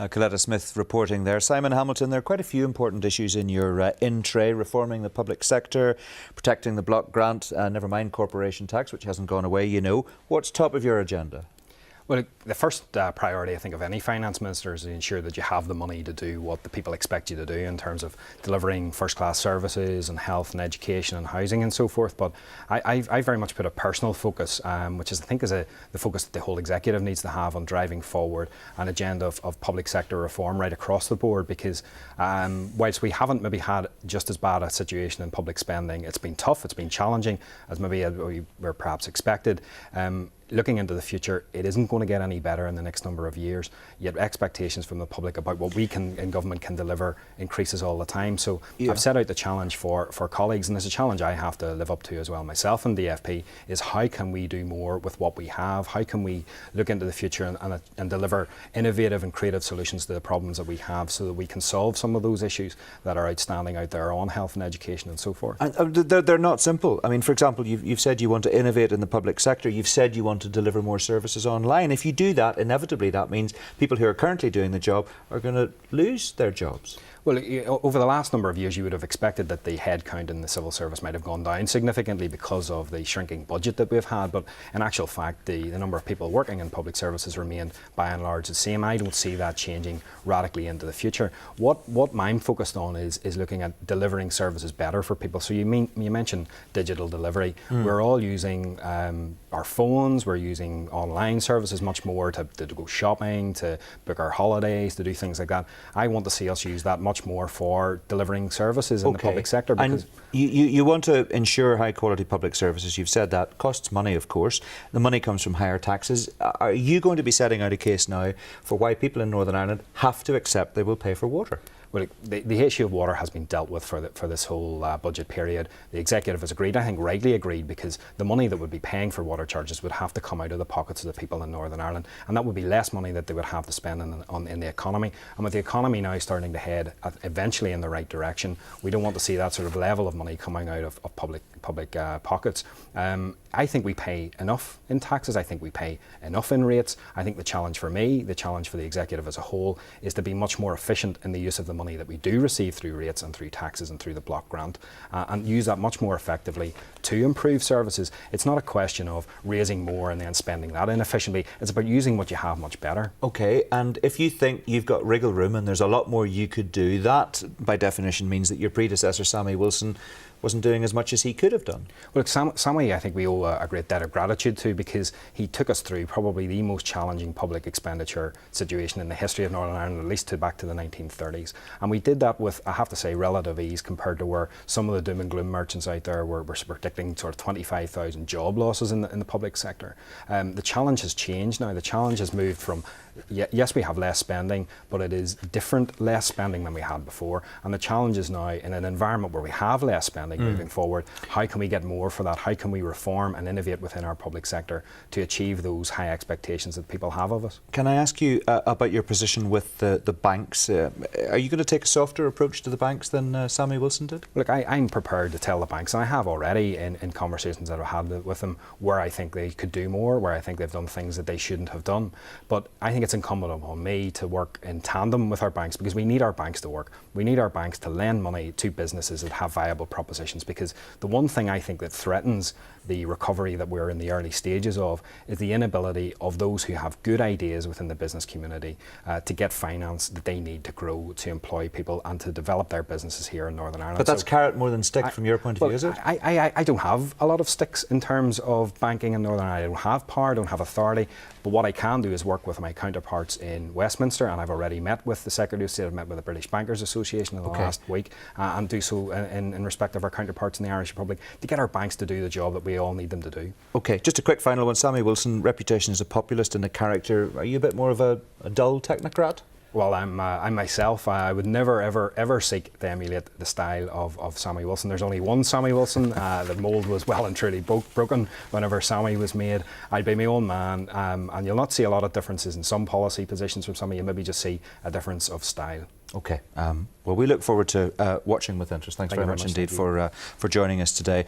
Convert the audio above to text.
Coletta Smith reporting there. Simon Hamilton, there are quite a few important issues in your in-tray: reforming the public sector, protecting the block grant, never mind corporation tax, which hasn't gone away, you know. What's top of your agenda? Well, the first priority, I think, of any finance minister is to ensure that you have the money to do what the people expect you to do in terms of delivering first-class services and health and education and housing and so forth. But I very much put a personal focus, which is, I think, is the focus that the whole executive needs to have on driving forward an agenda of public sector reform right across the board. Because whilst we haven't maybe had just as bad a situation in public spending, it's been tough, it's been challenging, as maybe we were perhaps expected. Looking into the future, it isn't going to get any better in the next number of years. Yet expectations from the public about what we in government can deliver increases all the time. So I've set out the challenge for colleagues, and there's a challenge I have to live up to as well myself in DFP, is how can we do more with what we have? How can we look into the future and deliver innovative and creative solutions to the problems that we have, so that we can solve some of those issues that are outstanding out there on health and education and so forth? And they're not simple. I mean, for example, you've said you want to innovate in the public sector. You've said you want to deliver more services online. If you do that, inevitably that means people who are currently doing the job are going to lose their jobs. Well, over the last number of years, you would have expected that the headcount in the civil service might have gone down significantly because of the shrinking budget that we've had. But in actual fact, the number of people working in public services remained by and large the same. I don't see that changing radically into the future. What I'm focused on is looking at delivering services better for people. So you mentioned digital delivery. We're all using our phones. We're using online services much more to go shopping, to book our holidays, to do things like that. I want to see us use that much more for delivering services in the public sector. And you want to ensure high quality public services. You've said that costs money, of course. The money comes from higher taxes. Are you going to be setting out a case now for why people in Northern Ireland have to accept they will pay for water? Well, the issue of water has been dealt with for this whole budget period. The executive has agreed, I think rightly agreed, because the money that would be paying for water charges would have to come out of the pockets of the people in Northern Ireland, and that would be less money that they would have to spend in the economy. And with the economy now starting to head eventually in the right direction, we don't want to see that sort of level of money coming out of public pockets. I think we pay enough in taxes. I think we pay enough in rates. I think the challenge for me, the challenge for the executive as a whole, is to be much more efficient in the use of the money that we do receive through rates and through taxes and through the block grant, and use that much more effectively to improve services. It's not a question of raising more and then spending that inefficiently. It's about using what you have much better. Okay, and if you think you've got wriggle room and there's a lot more you could do, that by definition means that your predecessor, Sammy Wilson, wasn't doing as much as he could have done. Well, Sammy, I think we owe a great debt of gratitude to, because he took us through probably the most challenging public expenditure situation in the history of Northern Ireland, at least back to the 1930s. And we did that with, I have to say, relative ease compared to where some of the doom and gloom merchants out there were predicting sort of 25,000 job losses in the public sector. The challenge has changed now. The challenge has moved from, yes, we have less spending, but it is different, less spending than we had before. And the challenge is now, in an environment where we have less spending moving forward, how can we get more for that? How can we reform and innovate within our public sector to achieve those high expectations that people have of us? Can I ask you about your position with the banks? Are you going to take a softer approach to the banks than Sammy Wilson did? Look, I'm prepared to tell the banks, and I have already in conversations that I've had with them, where I think they could do more, where I think they've done things that they shouldn't have done. But I think it's incumbent upon me to work in tandem with our banks, because we need our banks to work. We need our banks to lend money to businesses that have viable propositions, because the one thing I think that threatens the recovery that we're in the early stages of is the inability of those who have good ideas within the business community to get finance that they need to grow, to employ people and to develop their businesses here in Northern Ireland. But that's carrot more than stick from your point of view, is it? I don't have a lot of sticks in terms of banking in Northern Ireland. I don't have power, I don't have authority, but what I can do is work with my counterparts in Westminster, and I've already met with the Secretary of State, I've met with the British Bankers Association in the last week, and do so in respect of our counterparts in the Irish Republic, to get our banks to do the job that we all need them to do. Okay, just a quick final one. Sammy Wilson, reputation as a populist and a character. Are you a bit more of a dull technocrat? Well, I'm myself. I would never, ever seek to emulate the style of Sammy Wilson. There's only one Sammy Wilson. The mould was well and truly broken whenever Sammy was made. I'd be my own man, and you'll not see a lot of differences in some policy positions from Sammy. You maybe just see a difference of style. Okay. Well, we look forward to watching with interest. Thanks very much indeed for joining us today.